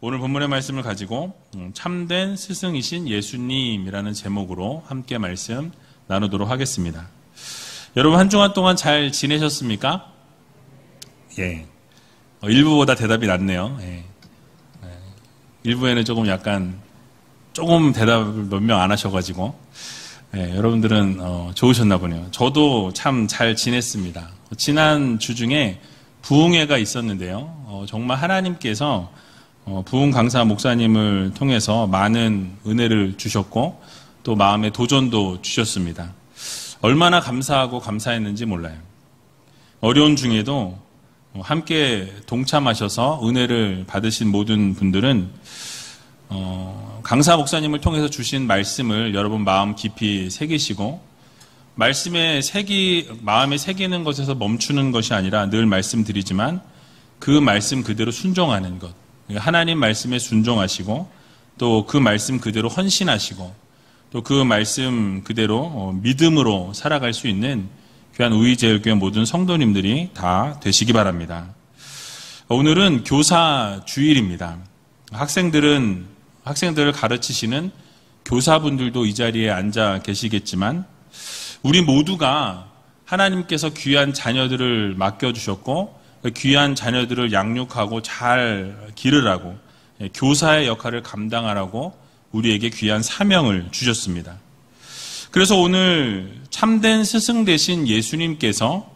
오늘 본문의 말씀을 가지고 참된 스승이신 예수님이라는 제목으로 함께 말씀 나누도록 하겠습니다. 여러분 한 주간 동안 잘 지내셨습니까? 예. 일부보다 대답이 낫네요. 예. 일부에는 조금 대답을 몇 명 안 하셔가지고 예, 여러분들은 좋으셨나 보네요. 저도 참 잘 지냈습니다. 지난 주 중에 부흥회가 있었는데요. 정말 하나님께서 부흥 강사 목사님을 통해서 많은 은혜를 주셨고 또 마음의 도전도 주셨습니다. 얼마나 감사하고 감사했는지 몰라요. 어려운 중에도 함께 동참하셔서 은혜를 받으신 모든 분들은 강사 목사님을 통해서 주신 말씀을 여러분 마음 깊이 새기시고 마음에 새기는 것에서 멈추는 것이 아니라 늘 말씀드리지만 그 말씀 그대로 순종하는 것, 하나님 말씀에 순종하시고 또 그 말씀 그대로 헌신하시고 또 그 말씀 그대로 믿음으로 살아갈 수 있는 귀한 우이제일교회 모든 성도님들이 다 되시기 바랍니다. 오늘은 교사 주일입니다. 학생들을 가르치시는 교사분들도 이 자리에 앉아 계시겠지만 우리 모두가 하나님께서 귀한 자녀들을 맡겨주셨고 귀한 자녀들을 양육하고 잘 기르라고 교사의 역할을 감당하라고 우리에게 귀한 사명을 주셨습니다. 그래서 오늘 참된 스승 되신 예수님께서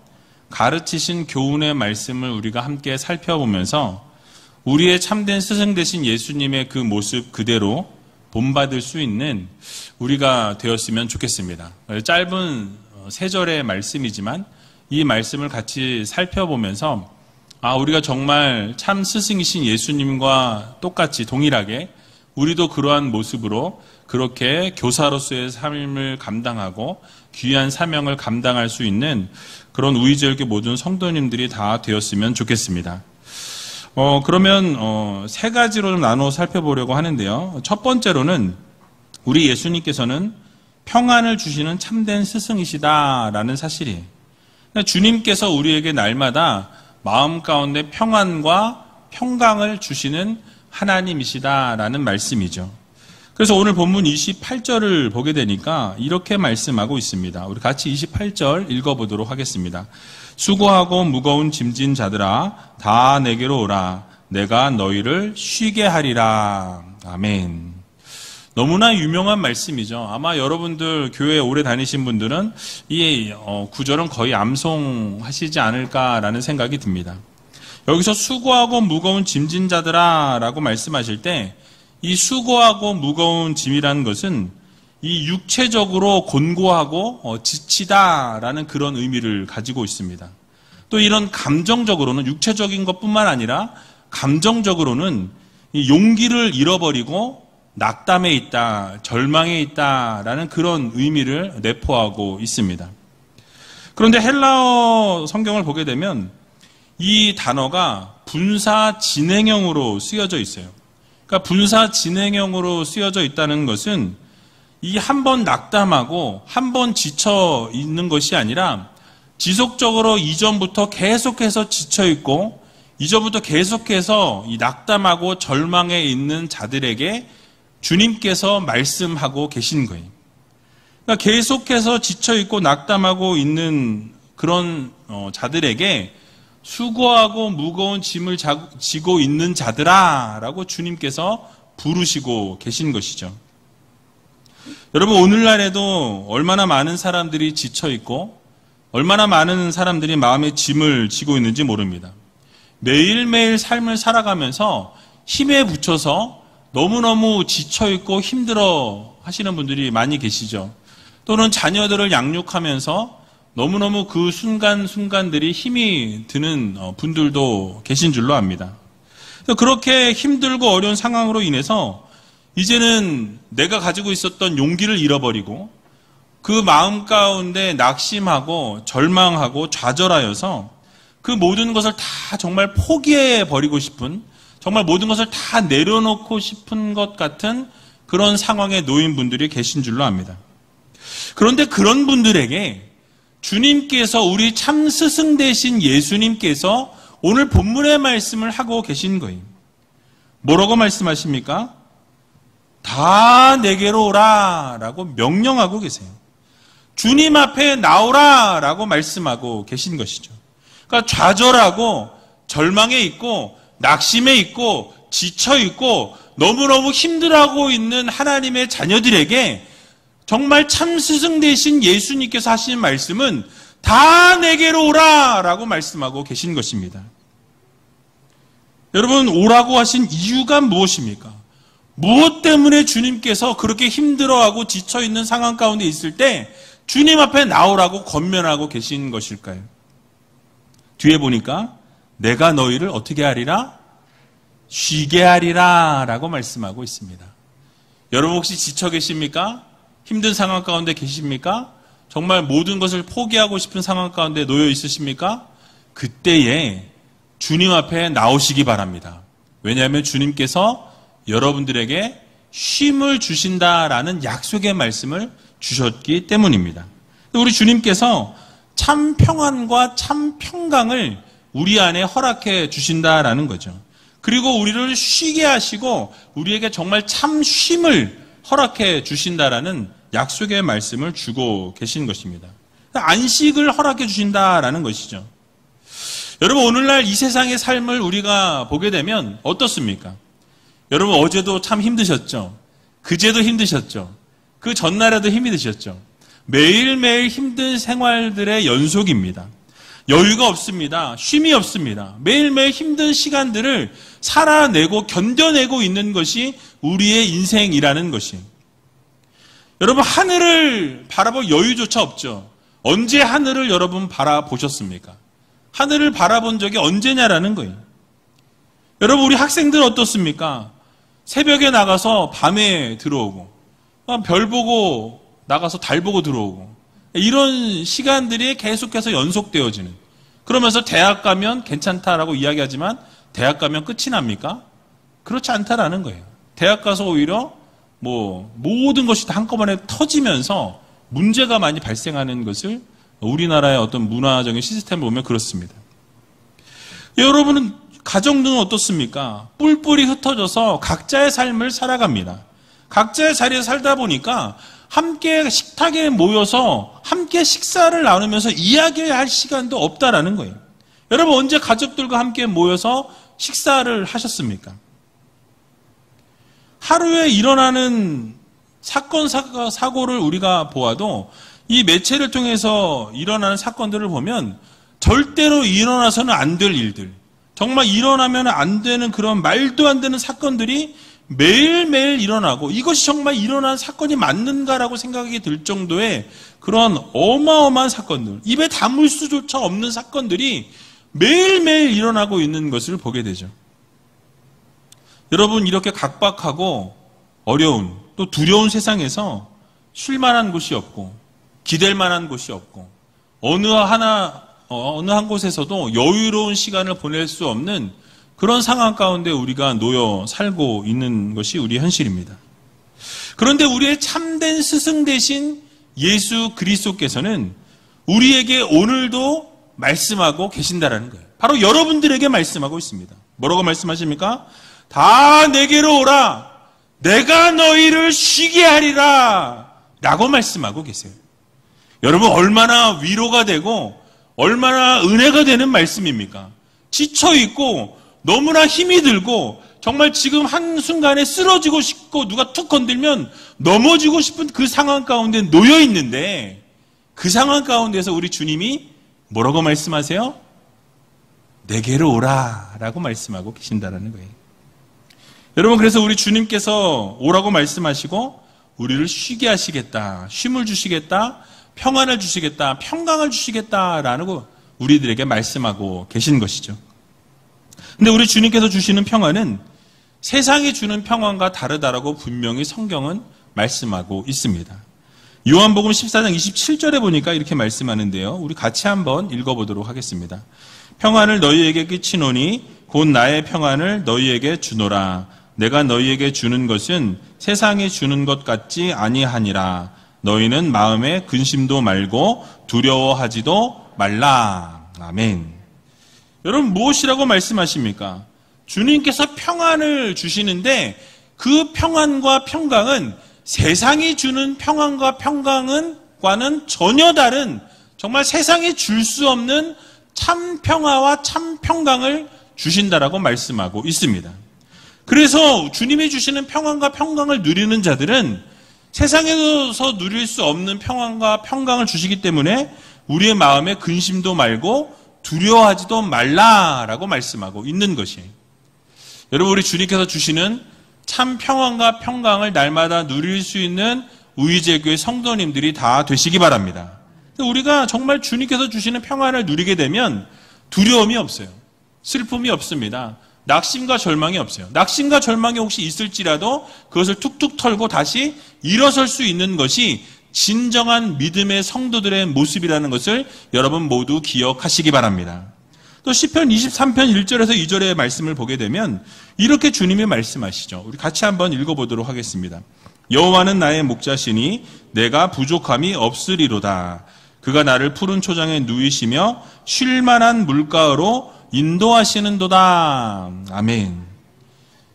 가르치신 교훈의 말씀을 우리가 함께 살펴보면서 우리의 참된 스승 되신 예수님의 그 모습 그대로 본받을 수 있는 우리가 되었으면 좋겠습니다. 짧은 3절의 말씀이지만 이 말씀을 같이 살펴보면서 우리가 정말 참 스승이신 예수님과 똑같이 동일하게 우리도 그러한 모습으로 그렇게 교사로서의 삶을 감당하고 귀한 사명을 감당할 수 있는 그런 우이제일교회 모든 성도님들이 다 되었으면 좋겠습니다. 그러면 3가지로 좀 나누어 살펴보려고 하는데요. 첫 번째로는 우리 예수님께서는 평안을 주시는 참된 스승이시다라는 사실이에요. 주님께서 우리에게 날마다 마음 가운데 평안과 평강을 주시는 하나님이시다라는 말씀이죠. 그래서 오늘 본문 28절을 보게 되니까 이렇게 말씀하고 있습니다. 우리 같이 28절 읽어보도록 하겠습니다. 수고하고 무거운 짐진 자들아 다 내게로 오라. 내가 너희를 쉬게 하리라. 아멘. 너무나 유명한 말씀이죠. 아마 여러분들 교회 오래 다니신 분들은 이 구절은 거의 암송하시지 않을까라는 생각이 듭니다. 여기서 수고하고 무거운 짐진 자들아 라고 말씀하실 때 이 수고하고 무거운 짐이라는 것은 이 육체적으로 곤고하고 지치다라는 그런 의미를 가지고 있습니다. 또 이런 감정적으로는 육체적인 것뿐만 아니라 감정적으로는 이 용기를 잃어버리고 낙담에 있다, 절망에 있다라는 그런 의미를 내포하고 있습니다. 그런데 헬라어 성경을 보게 되면 이 단어가 분사 진행형으로 쓰여져 있어요. 그러니까 분사 진행형으로 쓰여져 있다는 것은 이 한 번 낙담하고 한 번 지쳐 있는 것이 아니라 지속적으로 이전부터 계속해서 지쳐 있고 이전부터 계속해서 이 낙담하고 절망에 있는 자들에게 주님께서 말씀하고 계신 거예요. 그러니까 계속해서 지쳐 있고 낙담하고 있는 그런 자들에게 수고하고 무거운 짐을 지고 있는 자들아 라고 주님께서 부르시고 계신 것이죠. 여러분 오늘날에도 얼마나 많은 사람들이 지쳐있고 얼마나 많은 사람들이 마음의 짐을 지고 있는지 모릅니다. 매일매일 삶을 살아가면서 힘에 부쳐서 너무너무 지쳐있고 힘들어 하시는 분들이 많이 계시죠. 또는 자녀들을 양육하면서 너무너무 그 순간순간들이 힘이 드는 분들도 계신 줄로 압니다. 그렇게 힘들고 어려운 상황으로 인해서 이제는 내가 가지고 있었던 용기를 잃어버리고 그 마음 가운데 낙심하고 절망하고 좌절하여서 그 모든 것을 다 정말 포기해버리고 싶은 정말 모든 것을 다 내려놓고 싶은 것 같은 그런 상황에 놓인 분들이 계신 줄로 압니다. 그런데 그런 분들에게 주님께서 우리 참 스승 되신 예수님께서 오늘 본문의 말씀을 하고 계신 거예요. 뭐라고 말씀하십니까? 다 내게로 오라 라고 명령하고 계세요. 주님 앞에 나오라 라고 말씀하고 계신 것이죠. 그러니까 좌절하고 절망에 있고 낙심에 있고 지쳐 있고 너무너무 힘들어하고 있는 하나님의 자녀들에게 정말 참 스승 되신 예수님께서 하신 말씀은 다 내게로 오라 라고 말씀하고 계신 것입니다. 여러분, 오라고 하신 이유가 무엇입니까? 무엇 때문에 주님께서 그렇게 힘들어하고 지쳐있는 상황 가운데 있을 때 주님 앞에 나오라고 권면하고 계신 것일까요? 뒤에 보니까 내가 너희를 어떻게 하리라? 쉬게 하리라 라고 말씀하고 있습니다. 여러분 혹시 지쳐 계십니까? 힘든 상황 가운데 계십니까? 정말 모든 것을 포기하고 싶은 상황 가운데 놓여 있으십니까? 그때에 주님 앞에 나오시기 바랍니다. 왜냐하면 주님께서 여러분들에게 쉼을 주신다라는 약속의 말씀을 주셨기 때문입니다. 우리 주님께서 참 평안과 참 평강을 우리 안에 허락해 주신다라는 거죠. 그리고 우리를 쉬게 하시고 우리에게 정말 참 쉼을 허락해 주신다라는 약속의 말씀을 주고 계신 것입니다. 안식을 허락해 주신다라는 것이죠. 여러분, 오늘날 이 세상의 삶을 우리가 보게 되면 어떻습니까? 여러분, 어제도 참 힘드셨죠? 그제도 힘드셨죠? 그 전날에도 힘이 드셨죠? 매일매일 힘든 생활들의 연속입니다. 여유가 없습니다. 쉼이 없습니다. 매일매일 힘든 시간들을 살아내고 견뎌내고 있는 것이 우리의 인생이라는 것이. 여러분, 하늘을 바라볼 여유조차 없죠. 언제 하늘을 여러분 바라보셨습니까? 하늘을 바라본 적이 언제냐라는 거예요. 여러분, 우리 학생들 어떻습니까? 새벽에 나가서 밤에 들어오고, 별 보고 나가서 달 보고 들어오고, 이런 시간들이 계속해서 연속되어지는. 그러면서 대학 가면 괜찮다라고 이야기하지만 대학 가면 끝이 납니까? 그렇지 않다라는 거예요. 대학 가서 오히려 모든 것이 다 한꺼번에 터지면서 문제가 많이 발생하는 것을 우리나라의 어떤 문화적인 시스템을 보면 그렇습니다. 여러분은 가정들은 어떻습니까? 뿔뿔이 흩어져서 각자의 삶을 살아갑니다. 각자의 자리에 살다 보니까 함께 식탁에 모여서 함께 식사를 나누면서 이야기할 시간도 없다라는 거예요. 여러분, 언제 가족들과 함께 모여서 식사를 하셨습니까? 하루에 일어나는 사건, 사고를 우리가 보아도 이 매체를 통해서 일어나는 사건들을 보면 절대로 일어나서는 안 될 일들, 정말 일어나면 안 되는 그런 말도 안 되는 사건들이 매일매일 일어나고 이것이 정말 일어난 사건이 맞는가라고 생각이 들 정도의 그런 어마어마한 사건들, 입에 담을 수조차 없는 사건들이 매일매일 일어나고 있는 것을 보게 되죠. 여러분, 이렇게 각박하고 어려운 또 두려운 세상에서 쉴 만한 곳이 없고 기댈 만한 곳이 없고 어느 한 곳에서도 여유로운 시간을 보낼 수 없는 그런 상황 가운데 우리가 놓여 살고 있는 것이 우리의 현실입니다. 그런데 우리의 참된 스승 되신 예수 그리스도께서는 우리에게 오늘도 말씀하고 계신다라는 거예요. 바로 여러분들에게 말씀하고 있습니다. 뭐라고 말씀하십니까? 다 내게로 오라. 내가 너희를 쉬게 하리라. 라고 말씀하고 계세요. 여러분, 얼마나 위로가 되고 얼마나 은혜가 되는 말씀입니까? 지쳐있고 너무나 힘이 들고 정말 지금 한순간에 쓰러지고 싶고 누가 툭 건들면 넘어지고 싶은 그 상황 가운데 놓여 있는데 그 상황 가운데서 우리 주님이 뭐라고 말씀하세요? 내게로 오라 라고 말씀하고 계신다라는 거예요. 여러분, 그래서 우리 주님께서 오라고 말씀하시고 우리를 쉬게 하시겠다, 쉼을 주시겠다, 평안을 주시겠다, 평강을 주시겠다라는 거 우리들에게 말씀하고 계신 것이죠. 근데 우리 주님께서 주시는 평안은 세상이 주는 평안과 다르다라고 분명히 성경은 말씀하고 있습니다. 요한복음 14장 27절에 보니까 이렇게 말씀하는데요. 우리 같이 한번 읽어보도록 하겠습니다. 평안을 너희에게 끼치노니 곧 나의 평안을 너희에게 주노라. 내가 너희에게 주는 것은 세상이 주는 것 같지 아니하니라. 너희는 마음에 근심도 말고 두려워하지도 말라. 아멘. 여러분, 무엇이라고 말씀하십니까? 주님께서 평안을 주시는데 그 평안과 평강은 세상이 주는 평안과 평강과는 전혀 다른 정말 세상이 줄 수 없는 참 평화와 참 평강을 주신다라고 말씀하고 있습니다. 그래서 주님이 주시는 평안과 평강을 누리는 자들은 세상에서 누릴 수 없는 평안과 평강을 주시기 때문에 우리의 마음에 근심도 말고 두려워하지도 말라라고 말씀하고 있는 것이에요. 여러분, 우리 주님께서 주시는 참 평안과 평강을 날마다 누릴 수 있는 우이제교회 성도님들이 다 되시기 바랍니다. 우리가 정말 주님께서 주시는 평안을 누리게 되면 두려움이 없어요. 슬픔이 없습니다. 낙심과 절망이 없어요. 낙심과 절망이 혹시 있을지라도 그것을 툭툭 털고 다시 일어설 수 있는 것이 진정한 믿음의 성도들의 모습이라는 것을 여러분 모두 기억하시기 바랍니다. 또 시편 23편 1절에서 2절의 말씀을 보게 되면 이렇게 주님이 말씀하시죠. 우리 같이 한번 읽어보도록 하겠습니다. 여호와는 나의 목자시니 내가 부족함이 없으리로다. 그가 나를 푸른 초장에 누이시며 쉴 만한 물가로 인도하시는도다. 아멘.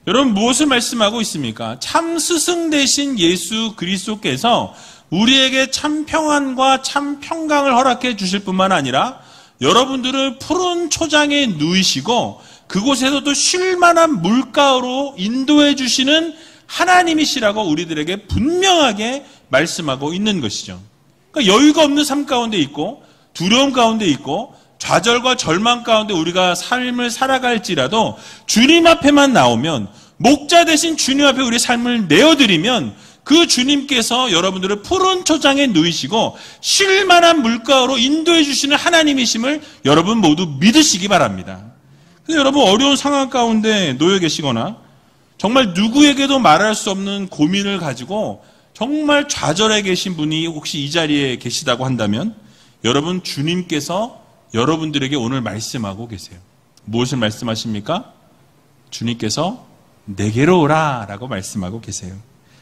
여러분, 무엇을 말씀하고 있습니까? 참 스승 되신 예수 그리스도께서 우리에게 참 평안과 참 평강을 허락해 주실 뿐만 아니라 여러분들을 푸른 초장에 누이시고 그곳에서도 쉴 만한 물가로 인도해 주시는 하나님이시라고 우리들에게 분명하게 말씀하고 있는 것이죠. 그러니까 여유가 없는 삶 가운데 있고 두려움 가운데 있고 좌절과 절망 가운데 우리가 삶을 살아갈지라도 주님 앞에만 나오면, 목자 되신 주님 앞에 우리의 삶을 내어드리면 그 주님께서 여러분들을 푸른 초장에 누이시고 쉴 만한 물가로 인도해 주시는 하나님이심을 여러분 모두 믿으시기 바랍니다. 근데 여러분, 어려운 상황 가운데 놓여 계시거나 정말 누구에게도 말할 수 없는 고민을 가지고 정말 좌절해 계신 분이 혹시 이 자리에 계시다고 한다면 여러분, 주님께서 여러분들에게 오늘 말씀하고 계세요. 무엇을 말씀하십니까? 주님께서 내게로 오라 라고 말씀하고 계세요.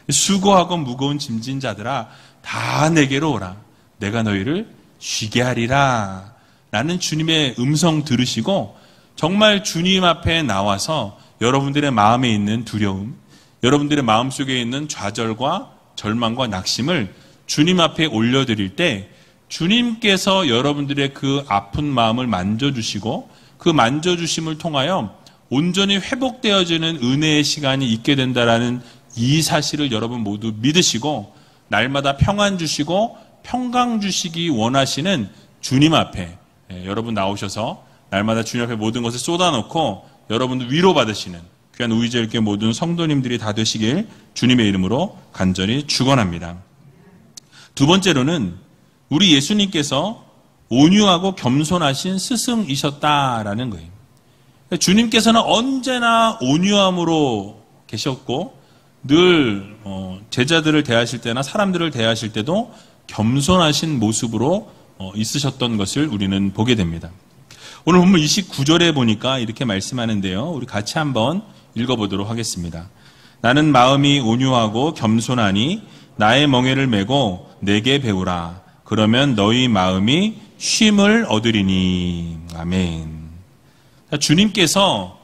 수고하고 무거운 짐진 자들아, 다 내게로 오라. 내가 너희를 쉬게 하리라 라는 주님의 음성 들으시고 정말 주님 앞에 나와서 여러분들의 마음에 있는 두려움, 여러분들의 마음속에 있는 좌절과 절망과 낙심을 주님 앞에 올려드릴 때 주님께서 여러분들의 그 아픈 마음을 만져주시고 그 만져주심을 통하여 온전히 회복되어지는 은혜의 시간이 있게 된다라는 이 사실을 여러분 모두 믿으시고 날마다 평안 주시고 평강 주시기 원하시는 주님 앞에 여러분 나오셔서 날마다 주님 앞에 모든 것을 쏟아놓고 여러분들 위로받으시는 귀한 우이제일교회 모든 성도님들이 다 되시길 주님의 이름으로 간절히 축원합니다. 두 번째로는 우리 예수님께서 온유하고 겸손하신 스승이셨다라는 거예요. 주님께서는 언제나 온유함으로 계셨고 늘 제자들을 대하실 때나 사람들을 대하실 때도 겸손하신 모습으로 있으셨던 것을 우리는 보게 됩니다. 오늘 본문 29절에 보니까 이렇게 말씀하는데요. 우리 같이 한번 읽어보도록 하겠습니다. 나는 마음이 온유하고 겸손하니 나의 멍에를 메고 내게 배우라. 그러면 너희 마음이 쉼을 얻으리니. 아멘. 주님께서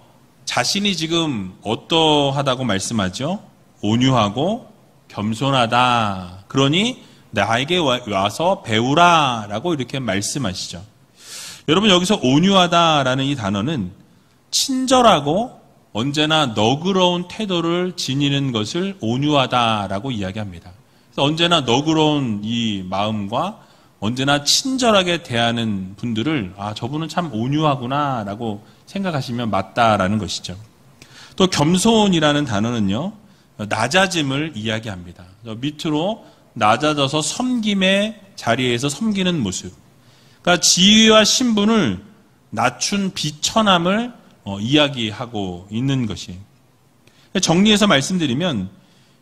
자신이 지금 어떠하다고 말씀하죠? 온유하고 겸손하다. 그러니 나에게 와서 배우라 라고 이렇게 말씀하시죠. 여러분, 여기서 온유하다라는 이 단어는 친절하고 언제나 너그러운 태도를 지니는 것을 온유하다라고 이야기합니다. 그래서 언제나 너그러운 이 마음과 언제나 친절하게 대하는 분들을 저분은 참 온유하구나라고 생각하시면 맞다라는 것이죠. 또 겸손이라는 단어는요, 낮아짐을 이야기합니다. 밑으로 낮아져서 섬김의 자리에서 섬기는 모습. 그러니까 지위와 신분을 낮춘 비천함을 이야기하고 있는 것이. 정리해서 말씀드리면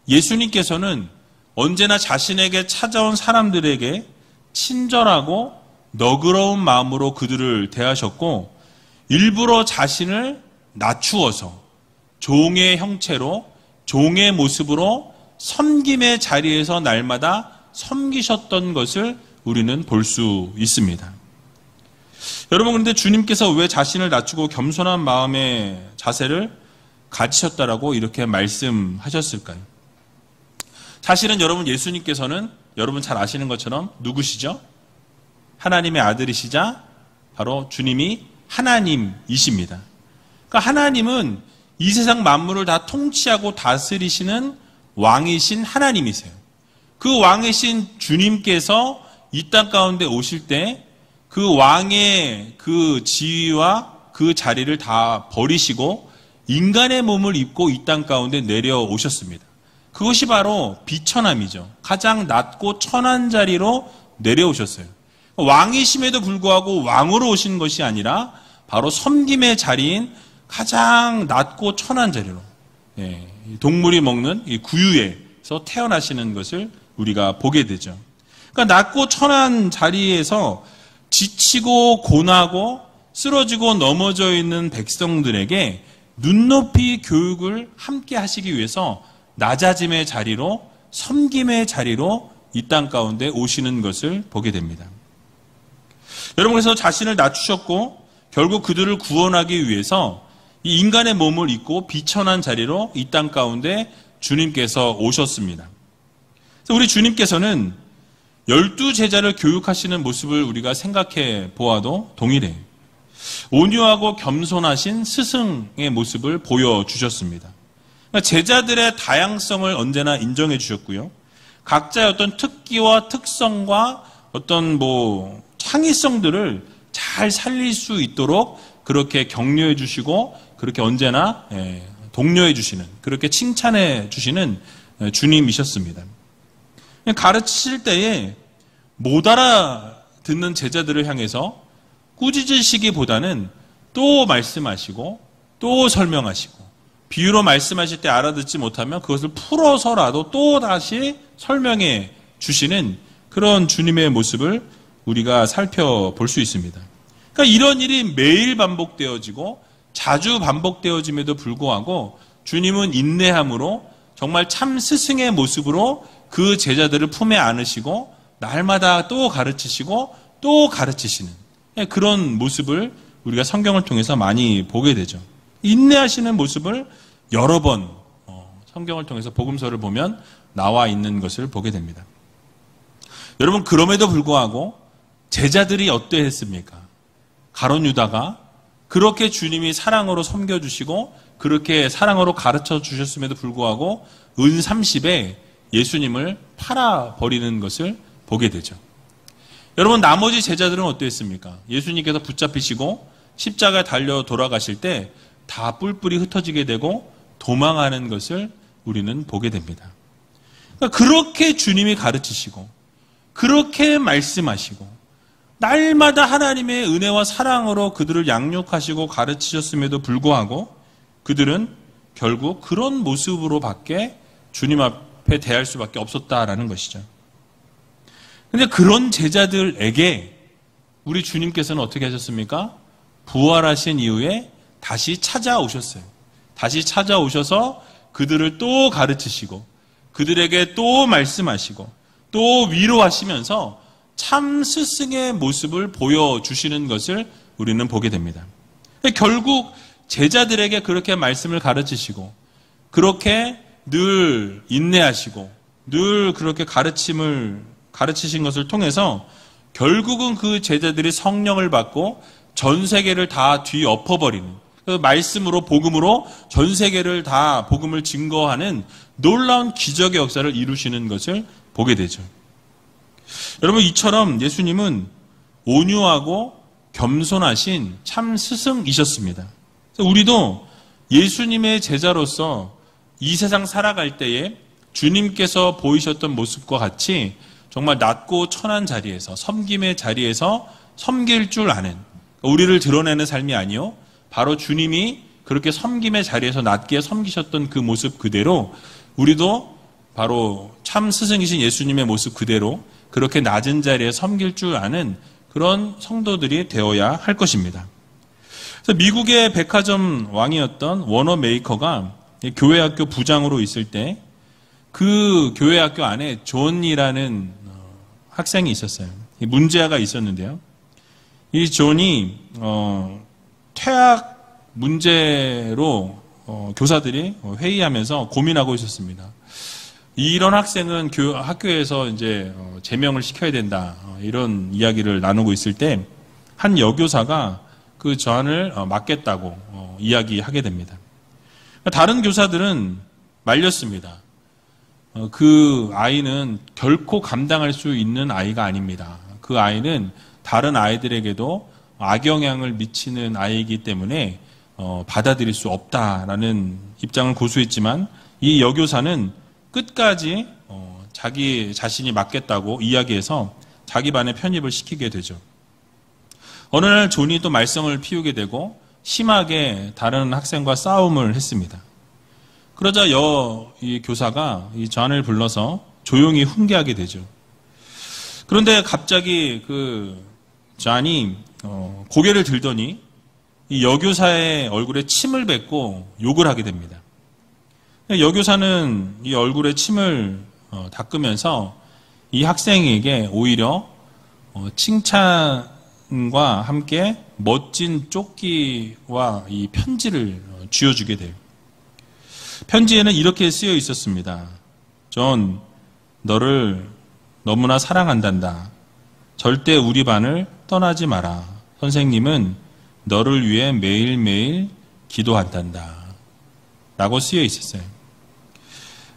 예수님께서는 언제나 자신에게 찾아온 사람들에게 친절하고 너그러운 마음으로 그들을 대하셨고 일부러 자신을 낮추어서 종의 형체로 종의 모습으로 섬김의 자리에서 날마다 섬기셨던 것을 우리는 볼 수 있습니다. 여러분, 그런데 주님께서 왜 자신을 낮추고 겸손한 마음의 자세를 가지셨다라고 이렇게 말씀하셨을까요? 사실은 여러분, 예수님께서는 여러분 잘 아시는 것처럼 누구시죠? 하나님의 아들이시자 바로 주님이 하나님이십니다. 그러니까 하나님은 이 세상 만물을 다 통치하고 다스리시는 왕이신 하나님이세요. 그 왕이신 주님께서 이 땅 가운데 오실 때 그 왕의 그 지위와 그 자리를 다 버리시고 인간의 몸을 입고 이 땅 가운데 내려오셨습니다. 그것이 바로 비천함이죠. 가장 낮고 천한 자리로 내려오셨어요. 왕이심에도 불구하고 왕으로 오신 것이 아니라 바로 섬김의 자리인 가장 낮고 천한 자리로, 동물이 먹는 이 구유에서 태어나시는 것을 우리가 보게 되죠. 그러니까 낮고 천한 자리에서 지치고 고나고 쓰러지고 넘어져 있는 백성들에게 눈높이 교육을 함께 하시기 위해서 낮아짐의 자리로, 섬김의 자리로 이 땅 가운데 오시는 것을 보게 됩니다. 여러분, 그래서 자신을 낮추셨고 결국 그들을 구원하기 위해서 이 인간의 몸을 입고 비천한 자리로 이 땅 가운데 주님께서 오셨습니다. 그래서 우리 주님께서는 12제자를 교육하시는 모습을 우리가 생각해 보아도 동일해요. 온유하고 겸손하신 스승의 모습을 보여주셨습니다. 그러니까 제자들의 다양성을 언제나 인정해 주셨고요. 각자의 어떤 특기와 특성과 어떤 창의성들을 잘 살릴 수 있도록 그렇게 격려해 주시고 그렇게 언제나 독려해 주시는, 그렇게 칭찬해 주시는 주님이셨습니다. 가르치실 때에 못 알아듣는 제자들을 향해서 꾸짖으시기보다는 또 말씀하시고 또 설명하시고, 비유로 말씀하실 때 알아듣지 못하면 그것을 풀어서라도 또 다시 설명해 주시는 그런 주님의 모습을 우리가 살펴볼 수 있습니다. 그러니까 이런 일이 매일 반복되어지고 자주 반복되어짐에도 불구하고 주님은 인내함으로 정말 참 스승의 모습으로 그 제자들을 품에 안으시고 날마다 또 가르치시고 또 가르치시는 그런 모습을 우리가 성경을 통해서 많이 보게 되죠. 인내하시는 모습을 여러 번 성경을 통해서 복음서를 보면 나와 있는 것을 보게 됩니다. 여러분, 그럼에도 불구하고 제자들이 어떠했습니까? 가룟 유다가 그렇게 주님이 사랑으로 섬겨주시고 그렇게 사랑으로 가르쳐 주셨음에도 불구하고 은 30에 예수님을 팔아버리는 것을 보게 되죠. 여러분, 나머지 제자들은 어떠했습니까? 예수님께서 붙잡히시고 십자가에 달려 돌아가실 때 다 뿔뿔이 흩어지게 되고 도망하는 것을 우리는 보게 됩니다. 그러니까 그렇게 주님이 가르치시고 그렇게 말씀하시고 날마다 하나님의 은혜와 사랑으로 그들을 양육하시고 가르치셨음에도 불구하고 그들은 결국 그런 모습으로밖에 주님 앞에 대할 수밖에 없었다라는 것이죠. 그런데 그런 제자들에게 우리 주님께서는 어떻게 하셨습니까? 부활하신 이후에 다시 찾아오셨어요. 다시 찾아오셔서 그들을 또 가르치시고 그들에게 또 말씀하시고 또 위로하시면서 참 스승의 모습을 보여주시는 것을 우리는 보게 됩니다. 결국 제자들에게 그렇게 말씀을 가르치시고 그렇게 늘 인내하시고 늘 그렇게 가르치신 것을 통해서 결국은 그 제자들이 성령을 받고 전 세계를 다 뒤엎어버리는, 그 말씀으로 복음으로 전 세계를 다 복음을 증거하는 놀라운 기적의 역사를 이루시는 것을 보게 되죠. 여러분, 이처럼 예수님은 온유하고 겸손하신 참 스승이셨습니다. 우리도 예수님의 제자로서 이 세상 살아갈 때에 주님께서 보이셨던 모습과 같이 정말 낮고 천한 자리에서, 섬김의 자리에서 섬길 줄 아는, 우리를 드러내는 삶이 아니요, 바로 주님이 그렇게 섬김의 자리에서 낮게 섬기셨던 그 모습 그대로 우리도 바로 참 스승이신 예수님의 모습 그대로 그렇게 낮은 자리에 섬길 줄 아는 그런 성도들이 되어야 할 것입니다. 그래서 미국의 백화점 왕이었던 워너 메이커가 교회학교 부장으로 있을 때 그 교회학교 안에 존이라는 학생이 있었어요. 문제아가 있었는데요. 이 존이 퇴학 문제로 교사들이 회의하면서 고민하고 있었습니다. 이런 학생은 학교에서 이제 제명을 시켜야 된다, 이런 이야기를 나누고 있을 때 한 여교사가 그 전을 맡겠다고 이야기하게 됩니다. 다른 교사들은 말렸습니다. 그 아이는 결코 감당할 수 있는 아이가 아닙니다. 그 아이는 다른 아이들에게도 악영향을 미치는 아이이기 때문에 받아들일 수 없다라는 입장을 고수했지만, 이 여교사는 끝까지 자기 자신이 맡겠다고 이야기해서 자기 반에 편입을 시키게 되죠. 어느 날 존이 또 말썽을 피우게 되고 심하게 다른 학생과 싸움을 했습니다. 그러자 이 교사가 이 존을 불러서 조용히 훈계하게 되죠. 그런데 갑자기 그 존이 고개를 들더니 이 여교사의 얼굴에 침을 뱉고 욕을 하게 됩니다. 여교사는 이 얼굴에 침을 닦으면서 이 학생에게 오히려 칭찬과 함께 멋진 조끼와 이 편지를 쥐어주게 돼요. 편지에는 이렇게 쓰여 있었습니다. 존, 너를 너무나 사랑한단다. 절대 우리 반을 떠나지 마라. 선생님은 너를 위해 매일매일 기도한단다. 라고 쓰여 있었어요.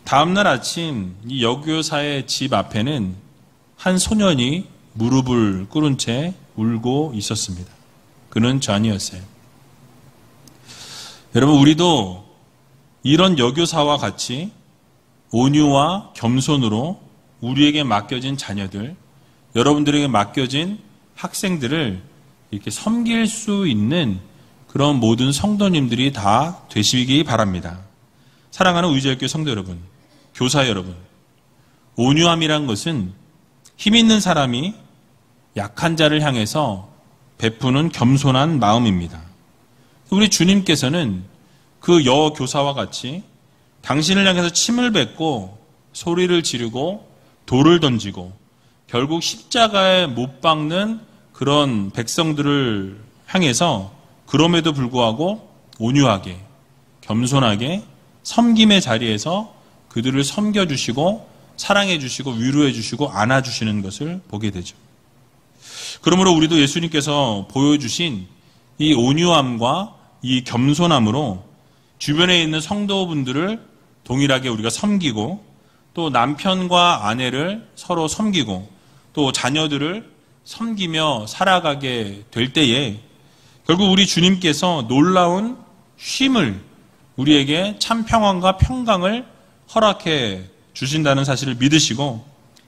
다음날 아침 이 여교사의 집 앞에는 한 소년이 무릎을 꿇은 채 울고 있었습니다. 그는 존이었어요. 여러분, 우리도 이런 여교사와 같이 온유와 겸손으로 우리에게 맡겨진 자녀들, 여러분들에게 맡겨진 학생들을 이렇게 섬길 수 있는 그런 모든 성도님들이 다 되시기 바랍니다. 사랑하는 우리제일교회 성도 여러분, 교사 여러분, 온유함이란 것은 힘 있는 사람이 약한 자를 향해서 베푸는 겸손한 마음입니다. 우리 주님께서는 그 여교사와 같이 당신을 향해서 침을 뱉고 소리를 지르고 돌을 던지고 결국 십자가에 못 박는 그런 백성들을 향해서 그럼에도 불구하고 온유하게, 겸손하게 섬김의 자리에서 그들을 섬겨주시고 사랑해주시고 위로해주시고 안아주시는 것을 보게 되죠. 그러므로 우리도 예수님께서 보여주신 이 온유함과 이 겸손함으로 주변에 있는 성도분들을 동일하게 우리가 섬기고, 또 남편과 아내를 서로 섬기고, 또 자녀들을 섬기며 살아가게 될 때에 결국 우리 주님께서 놀라운 쉼을, 우리에게 참 평안과 평강을 허락해 주신다는 사실을 믿으시고,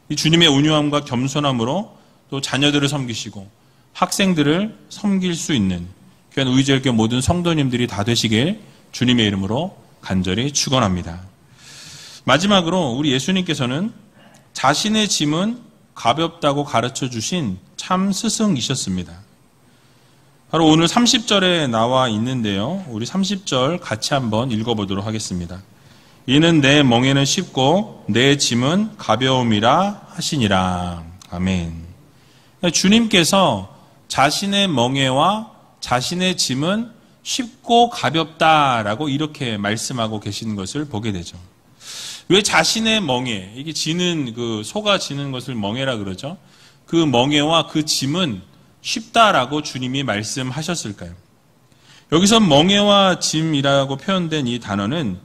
이 주님의 온유함과 겸손함으로 또 자녀들을 섬기시고 학생들을 섬길 수 있는 귀한 우리제일교회 모든 성도님들이 다 되시길 주님의 이름으로 간절히 축원합니다. 마지막으로 우리 예수님께서는 자신의 짐은 가볍다고 가르쳐 주신 참 스승이셨습니다. 바로 오늘 30절에 나와 있는데요. 우리 30절 같이 한번 읽어보도록 하겠습니다. 이는 내 멍에는 쉽고 내 짐은 가벼움이라 하시니라. 아멘. 주님께서 자신의 멍에와 자신의 짐은 쉽고 가볍다라고 이렇게 말씀하고 계시는 것을 보게 되죠. 왜 자신의 멍에, 이게 지는 그 소가 지는 것을 멍에라 그러죠. 그 멍에와 그 짐은 쉽다라고 주님이 말씀하셨을까요? 여기서 멍에와 짐이라고 표현된 이 단어는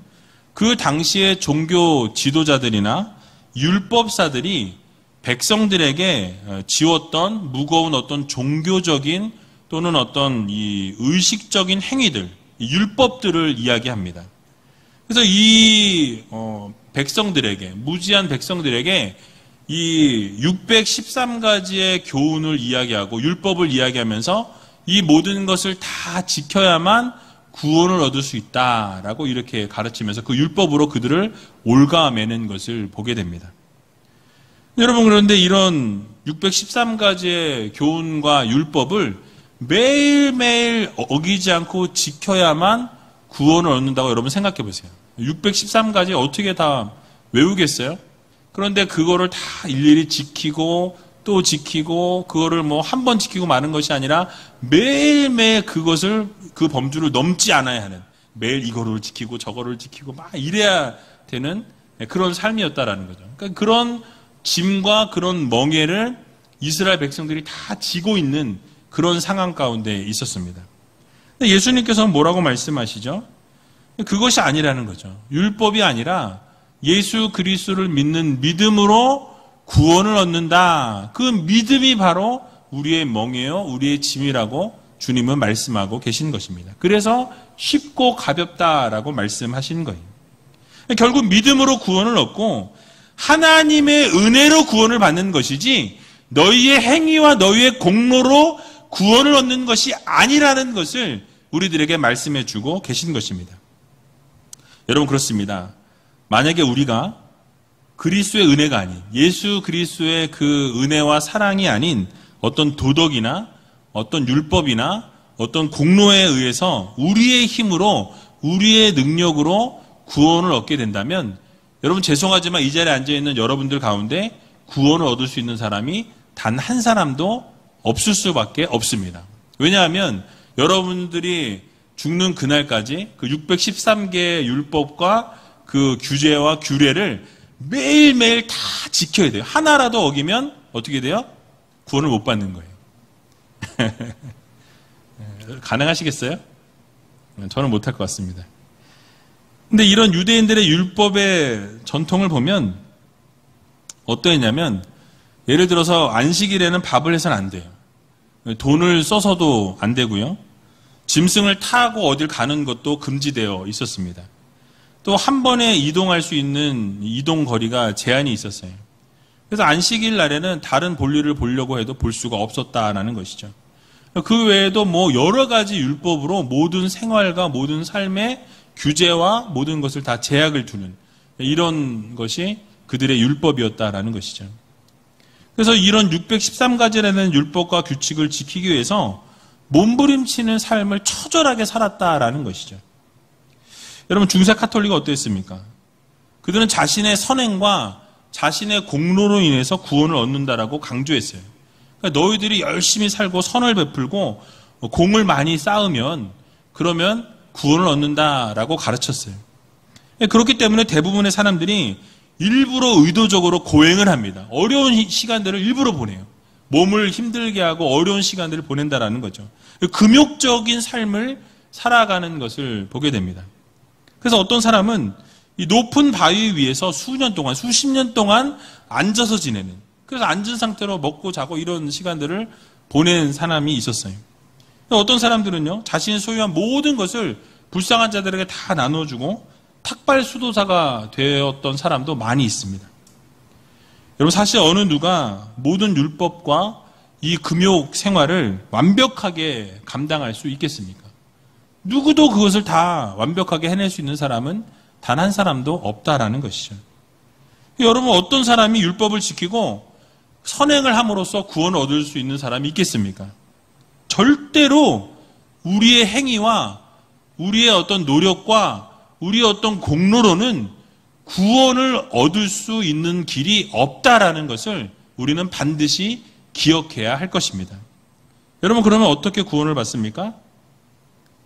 그 당시의 종교 지도자들이나 율법사들이 백성들에게 지웠던 무거운 어떤 종교적인 또는 어떤 이 의식적인 행위들, 율법들을 이야기합니다. 그래서 이 백성들에게, 무지한 백성들에게 이 613가지의 교훈을 이야기하고 율법을 이야기하면서 이 모든 것을 다 지켜야만 구원을 얻을 수 있다라고 이렇게 가르치면서 그 율법으로 그들을 올가매는 것을 보게 됩니다. 여러분, 그런데 이런 613가지의 교훈과 율법을 매일매일 어기지 않고 지켜야만 구원을 얻는다고 여러분 생각해 보세요. 613가지 어떻게 다 외우겠어요? 그런데 그거를 다 일일이 지키고 또 지키고 그거를 뭐 한 번 지키고 마는 것이 아니라 매일매일 그것을 그 범주를 넘지 않아야 하는, 매일 이거를 지키고 저거를 지키고 막 이래야 되는 그런 삶이었다라는 거죠. 그러니까 그런 짐과 그런 멍에를 이스라엘 백성들이 다 지고 있는 그런 상황 가운데 있었습니다. 예수님께서는 뭐라고 말씀하시죠? 그것이 아니라는 거죠. 율법이 아니라 예수 그리스도를 믿는 믿음으로 구원을 얻는다. 그 믿음이 바로 우리의 멍에요, 우리의 짐이라고 주님은 말씀하고 계신 것입니다. 그래서 쉽고 가볍다라고 말씀하시는 거예요. 결국 믿음으로 구원을 얻고 하나님의 은혜로 구원을 받는 것이지 너희의 행위와 너희의 공로로 구원을 얻는 것이 아니라는 것을 우리들에게 말씀해 주고 계신 것입니다. 여러분, 그렇습니다. 만약에 우리가 그리스도의 은혜가 아닌, 예수 그리스도의 그 은혜와 사랑이 아닌 어떤 도덕이나 어떤 율법이나 어떤 공로에 의해서 우리의 힘으로, 우리의 능력으로 구원을 얻게 된다면, 여러분 죄송하지만 이 자리에 앉아있는 여러분들 가운데 구원을 얻을 수 있는 사람이 단 한 사람도 없을 수밖에 없습니다. 왜냐하면 여러분들이 죽는 그날까지 그 613개의 율법과 그 규제와 규례를 매일매일 다 지켜야 돼요. 하나라도 어기면 어떻게 돼요? 구원을 못 받는 거예요. 가능하시겠어요? 저는 못할 것 같습니다. 근데 이런 유대인들의 율법의 전통을 보면 어떠했냐면, 예를 들어서 안식일에는 밥을 해서는 안 돼요. 돈을 써서도 안 되고요. 짐승을 타고 어딜 가는 것도 금지되어 있었습니다. 또 한 번에 이동할 수 있는 이동 거리가 제한이 있었어요. 그래서 안식일 날에는 다른 볼일을 보려고 해도 볼 수가 없었다라는 것이죠. 그 외에도 뭐 여러 가지 율법으로 모든 생활과 모든 삶의 규제와 모든 것을 다 제약을 두는 이런 것이 그들의 율법이었다라는 것이죠. 그래서 이런 613가지라는 율법과 규칙을 지키기 위해서 몸부림치는 삶을 처절하게 살았다라는 것이죠. 여러분, 중세 카톨릭은 어땠습니까? 그들은 자신의 선행과 자신의 공로로 인해서 구원을 얻는다라고 강조했어요. 그러니까 너희들이 열심히 살고 선을 베풀고 공을 많이 쌓으면 그러면 구원을 얻는다라고 가르쳤어요. 그렇기 때문에 대부분의 사람들이 일부러 의도적으로 고행을 합니다. 어려운 시간들을 일부러 보내요. 몸을 힘들게 하고 어려운 시간들을 보낸다라는 거죠. 금욕적인 삶을 살아가는 것을 보게 됩니다. 그래서 어떤 사람은 이 높은 바위 위에서 수년 동안, 수십 년 동안 앉아서 지내는, 그래서 앉은 상태로 먹고 자고 이런 시간들을 보낸 사람이 있었어요. 어떤 사람들은요, 자신이 소유한 모든 것을 불쌍한 자들에게 다 나눠주고 탁발 수도사가 되었던 사람도 많이 있습니다. 여러분, 사실 어느 누가 모든 율법과 이 금욕 생활을 완벽하게 감당할 수 있겠습니까? 누구도 그것을 다 완벽하게 해낼 수 있는 사람은 단 한 사람도 없다라는 것이죠. 여러분, 어떤 사람이 율법을 지키고 선행을 함으로써 구원을 얻을 수 있는 사람이 있겠습니까? 절대로 우리의 행위와 우리의 어떤 노력과 우리의 어떤 공로로는 구원을 얻을 수 있는 길이 없다라는 것을 우리는 반드시 기억해야 할 것입니다. 여러분, 그러면 어떻게 구원을 받습니까?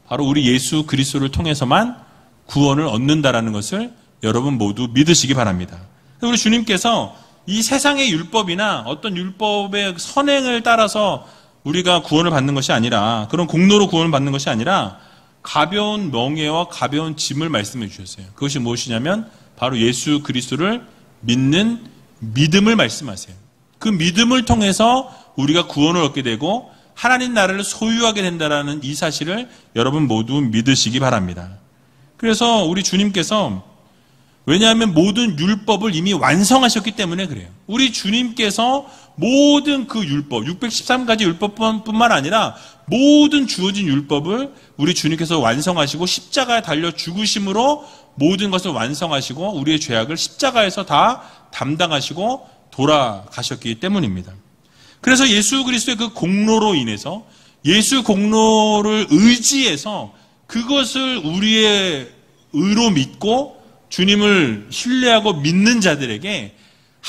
바로 우리 예수 그리스도를 통해서만 구원을 얻는다라는 것을 여러분 모두 믿으시기 바랍니다. 우리 주님께서 이 세상의 율법이나 어떤 율법의 선행을 따라서 우리가 구원을 받는 것이 아니라, 그런 공로로 구원을 받는 것이 아니라 가벼운 멍에와 가벼운 짐을 말씀해 주셨어요. 그것이 무엇이냐면 바로 예수 그리스도를 믿는 믿음을 말씀하세요. 그 믿음을 통해서 우리가 구원을 얻게 되고 하나님 나라를 소유하게 된다는 이 사실을 여러분 모두 믿으시기 바랍니다. 그래서 우리 주님께서, 왜냐하면 모든 율법을 이미 완성하셨기 때문에 그래요. 우리 주님께서 모든 그 율법, 613가지 율법뿐만 아니라 모든 주어진 율법을 우리 주님께서 완성하시고 십자가에 달려 죽으심으로 모든 것을 완성하시고 우리의 죄악을 십자가에서 다 담당하시고 돌아가셨기 때문입니다. 그래서 예수 그리스도의 그 공로로 인해서, 예수 공로를 의지해서 그것을 우리의 의로 믿고 주님을 신뢰하고 믿는 자들에게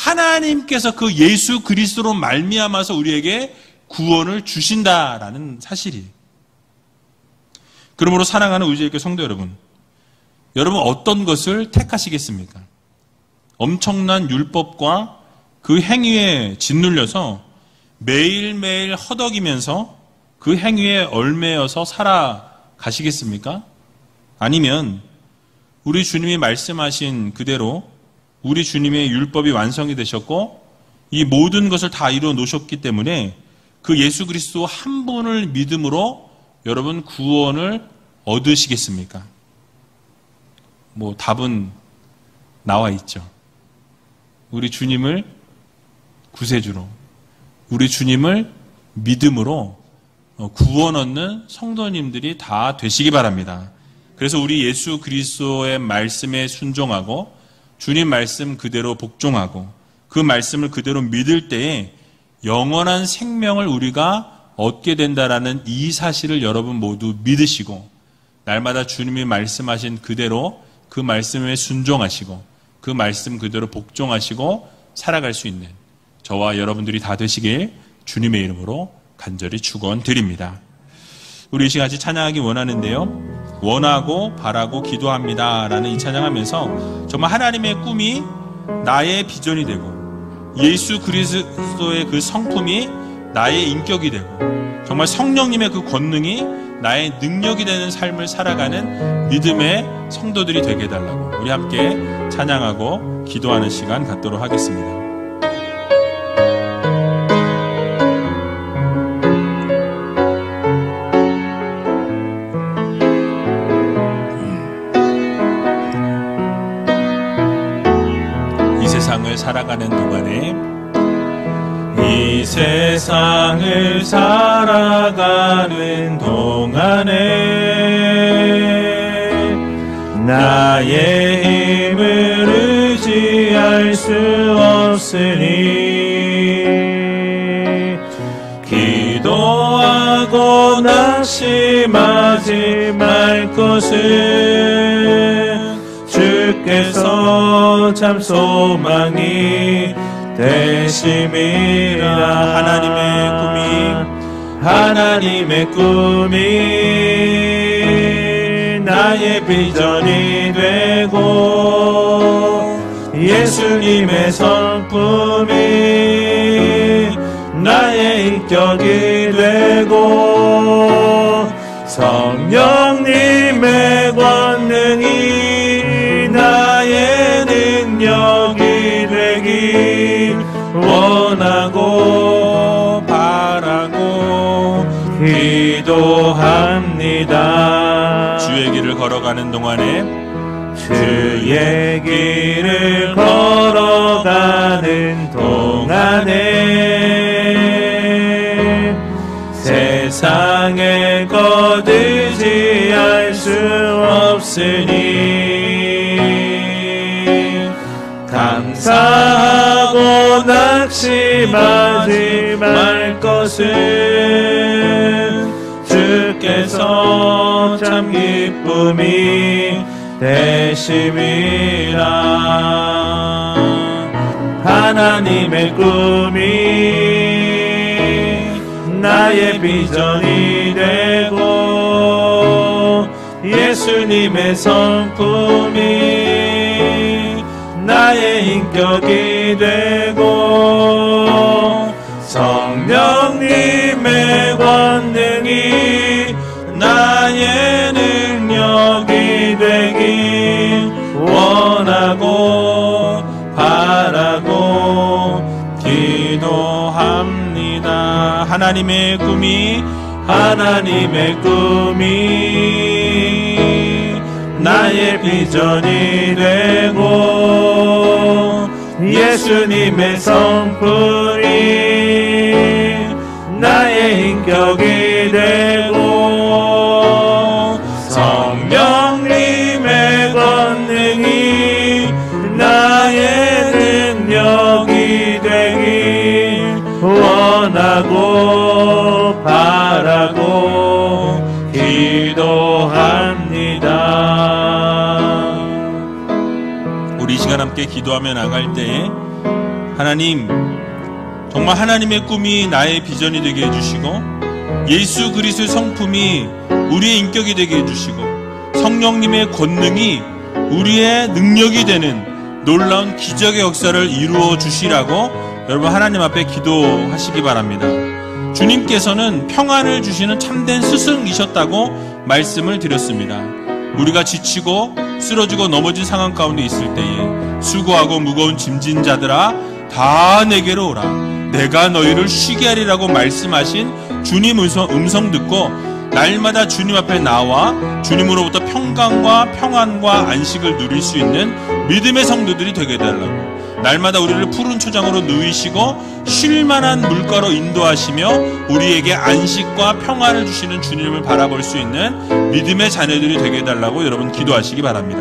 하나님께서 그 예수 그리스도로 말미암아서 우리에게 구원을 주신다라는 사실이에요. 그러므로 사랑하는 우리의 성도 여러분, 여러분 어떤 것을 택하시겠습니까? 엄청난 율법과 그 행위에 짓눌려서 매일매일 허덕이면서 그 행위에 얽매여서 살아가시겠습니까? 아니면 우리 주님이 말씀하신 그대로 우리 주님의 율법이 완성이 되셨고 이 모든 것을 다 이루어 놓으셨기 때문에 그 예수 그리스도 한 분을 믿음으로 여러분 구원을 얻으시겠습니까? 답은 나와 있죠. 우리 주님을 구세주로, 우리 주님을 믿음으로 구원 얻는 성도님들이 다 되시기 바랍니다. 그래서 우리 예수 그리스도의 말씀에 순종하고 주님 말씀 그대로 복종하고 그 말씀을 그대로 믿을 때에 영원한 생명을 우리가 얻게 된다라는 이 사실을 여러분 모두 믿으시고 날마다 주님이 말씀하신 그대로 그 말씀에 순종하시고 그 말씀 그대로 복종하시고 살아갈 수 있는 저와 여러분들이 다 되시길 주님의 이름으로 간절히 축원드립니다. 우리 이 시간 같이 찬양하기 원하는데요. 원하고 바라고 기도합니다라는 이 찬양하면서 정말 하나님의 꿈이 나의 비전이 되고 예수 그리스도의 그 성품이 나의 인격이 되고 정말 성령님의 그 권능이 나의 능력이 되는 삶을 살아가는 믿음의 성도들이 되게 해달라고 우리 함께 찬양하고 기도하는 시간 갖도록 하겠습니다. 살아가는 동안에 이 세상을 살아가는 동안에 나의 힘을 의지할 수 없으니 기도하고 낙심하지 말 것은 주께서 참 소망이 되심이라. 하나님의 꿈이 나의 비전이 되고 예수님의 성품이 나의 인격이 되고 성령님의 권능이 나의 능력이 되길 원하고 바라고 기도합니다. 주의 길을 걸어가는 동안에 주의 길을 걸어가는 동안에 세상에 거두지 수 없으니 감사하고 낙심하지 말 것은 주께서 참 기쁨이 되심이라. 하나님의 꿈이 나의 비전이 되고 예수님의 성품이 나의 인격이 되고 성령님의 권능이 나의 능력이 되길 원하고 바라고 기도합니다. 하나님의 꿈이 나의 비전이 되고 예수님의 성품이 나의 인격이 되고 성령님의 권능이 나의 능력이 되길 원하고 바라고 기도합니다. 우리 이 시간 함께 기도하며 나갈 때에 하나님, 정말 하나님의 꿈이 나의 비전이 되게 해주시고 예수 그리스도의 성품이 우리의 인격이 되게 해주시고 성령님의 권능이 우리의 능력이 되는 놀라운 기적의 역사를 이루어 주시라고 여러분 하나님 앞에 기도하시기 바랍니다. 주님께서는 평안을 주시는 참된 스승이셨다고 말씀을 드렸습니다. 우리가 지치고 쓰러지고 넘어진 상황 가운데 있을 때에 수고하고 무거운 짐진 자들아 다 내게로 오라. 내가 너희를 쉬게 하리라고 말씀하신 주님 음성 듣고 날마다 주님 앞에 나와 주님으로부터 평강과 평안과 안식을 누릴 수 있는 믿음의 성도들이 되게 해달라고, 날마다 우리를 푸른 초장으로 누이시고 쉴만한 물가로 인도하시며 우리에게 안식과 평안을 주시는 주님을 바라볼 수 있는 믿음의 자녀들이 되게 해달라고 여러분 기도하시기 바랍니다.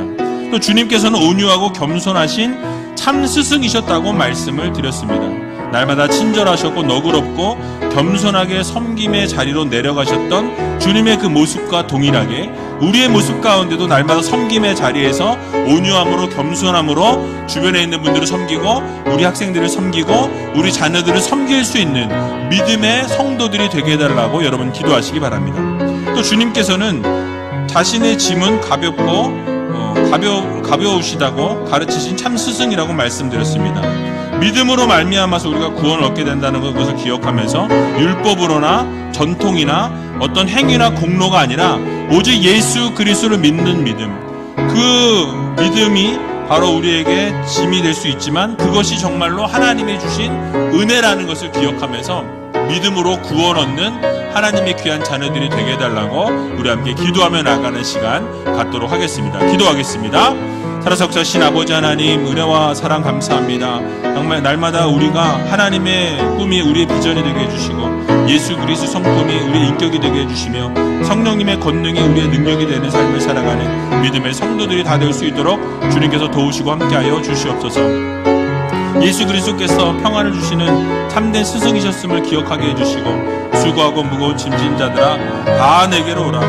또 주님께서는 온유하고 겸손하신 참 스승이셨다고 말씀을 드렸습니다. 날마다 친절하셨고 너그럽고 겸손하게 섬김의 자리로 내려가셨던 주님의 그 모습과 동일하게 우리의 모습 가운데도 날마다 섬김의 자리에서 온유함으로 겸손함으로 주변에 있는 분들을 섬기고 우리 학생들을 섬기고 우리 자녀들을 섬길 수 있는 믿음의 성도들이 되게 해달라고 여러분 기도하시기 바랍니다. 또 주님께서는 자신의 짐은 가벼우시다고 가르치신 참 스승이라고 말씀드렸습니다. 믿음으로 말미암아서 우리가 구원을 얻게 된다는 것을 기억하면서 율법으로나 전통이나 어떤 행위나 공로가 아니라 오직 예수 그리스도를 믿는 믿음, 그 믿음이 바로 우리에게 짐이 될 수 있지만 그것이 정말로 하나님이 주신 은혜라는 것을 기억하면서 믿음으로 구원 얻는 하나님의 귀한 자녀들이 되게 해달라고 우리 함께 기도하며 나가는 시간 갖도록 하겠습니다. 기도하겠습니다. 살아서 역사하신 아버지 하나님, 은혜와 사랑 감사합니다. 정말 날마다 우리가 하나님의 꿈이 우리의 비전이 되게 해주시고 예수 그리스도 성품이 우리의 인격이 되게 해주시며 성령님의 권능이 우리의 능력이 되는 삶을 살아가는 믿음의 성도들이 다 될 수 있도록 주님께서 도우시고 함께하여 주시옵소서. 예수 그리스도께서 평안을 주시는 참된 스승이셨음을 기억하게 해주시고 수고하고 무거운 짐진 자들아 다 내게로 오라.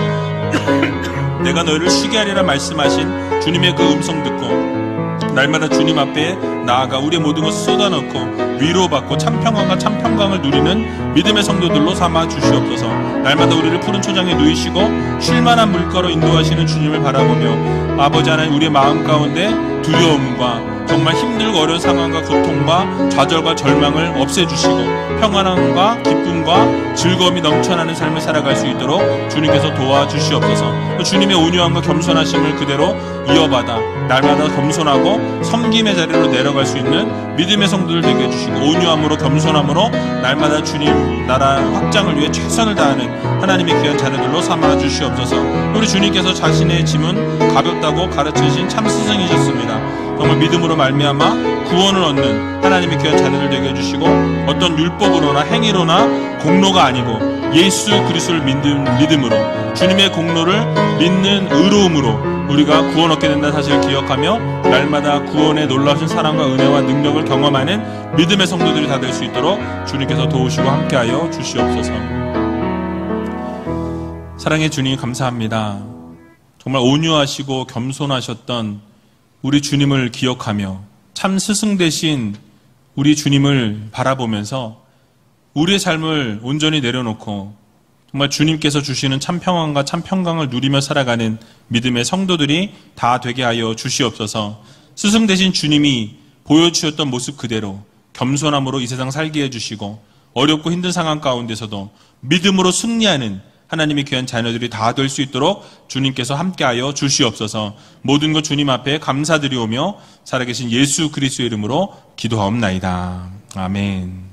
내가 너희를 쉬게 하리라 말씀하신 주님의 그 음성 듣고 날마다 주님 앞에 나아가 우리의 모든 것을 쏟아넣고 위로받고 참평안과 참평강을 누리는 믿음의 성도들로 삼아 주시옵소서. 날마다 우리를 푸른 초장에 누이시고 쉴만한 물가로 인도하시는 주님을 바라보며 아버지 하나님, 우리의 마음 가운데 두려움과 정말 힘들고 어려운 상황과 고통과 좌절과 절망을 없애주시고 평안함과 기쁨과 즐거움이 넘쳐나는 삶을 살아갈 수 있도록 주님께서 도와주시옵소서. 주님의 온유함과 겸손하심을 그대로 이어받아 날마다 겸손하고 섬김의 자리로 내려갈 수 있는 믿음의 성도들 되게 해주시고 온유함으로 겸손함으로 날마다 주님 나라 확장을 위해 최선을 다하는 하나님의 귀한 자녀들로 삼아 주시옵소서. 우리 주님께서 자신의 짐은 가볍다고 가르치신 참 스승이셨습니다. 정말 믿음으로 말미암아 구원을 얻는 하나님의 귀한 자녀들 되게 해주시고 어떤 율법으로나 행위로나 공로가 아니고 예수 그리스도를 믿는 믿음으로 주님의 공로를 믿는 의로움으로 우리가 구원 얻게 된다는 사실을 기억하며 날마다 구원의 놀라우신 사랑과 은혜와 능력을 경험하는 믿음의 성도들이 다 될 수 있도록 주님께서 도우시고 함께하여 주시옵소서. 사랑의 주님 감사합니다. 정말 온유하시고 겸손하셨던 우리 주님을 기억하며 참 스승 되신 우리 주님을 바라보면서 우리의 삶을 온전히 내려놓고 정말 주님께서 주시는 참 평안과 참 평강을 누리며 살아가는 믿음의 성도들이 다 되게 하여 주시옵소서. 스승 되신 주님이 보여주셨던 모습 그대로 겸손함으로 이 세상 살게 해주시고 어렵고 힘든 상황 가운데서도 믿음으로 승리하는 하나님의 귀한 자녀들이 다 될 수 있도록 주님께서 함께하여 주시옵소서. 모든 것 주님 앞에 감사드리오며 살아계신 예수 그리스도의 이름으로 기도하옵나이다. 아멘.